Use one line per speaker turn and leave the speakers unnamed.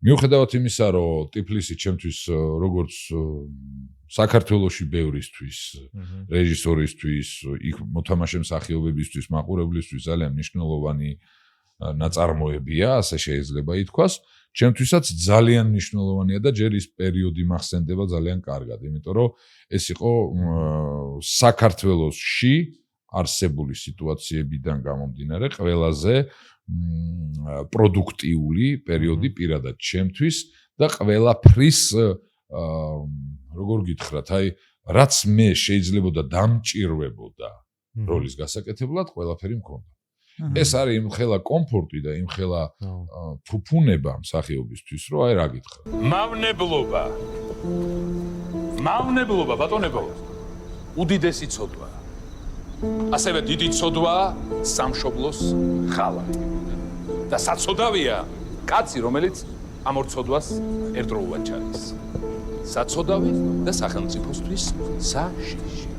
მიუხედავად იმისა, რომ ტიფლისი ჩემთვის როგორც საქართველოში ბევრისთვის, რეჟისორისთვის, იქ მოთამაშე მსახიობებისთვის, მაყურებლისთვის ძალიან მნიშვნელოვანი ნაწარმოებია, ასე შეიძლება ითქვას. ჩემთვისაც ძალიან მნიშვნელოვანია და ჯერ ის პერიოდი მახსენდება ძალიან კარგად, იმიტომ რომ ეს იყო საქართველოში არსებული სიტუაციებიდან გამომდინარე ყველაზე პროდუქტიული პერიოდი პირადად ჩემთვის და ყველაფრის როგორ გითხრათ, აი რაც მე შეიძლებოდა დამჭირვებოდა როლის გასაკეთებლად, ყველაფერი მქონდა. ეს არის იმხელა კომფორტი და იმხელა ფუფუნება მსახიობისთვის, რომ აი რა გითხრა. მავნებლობა ბატონებო, უდიდესი ცოდვა. ასევე დიდი ცოდვა სამშობლოს ხალხი. და საცოდავია კაცი, რომელიც ამ ორ ცოდვას ერთდროულად ჩადის. საცოდავი და სახელმწიფოსთვის საშიში.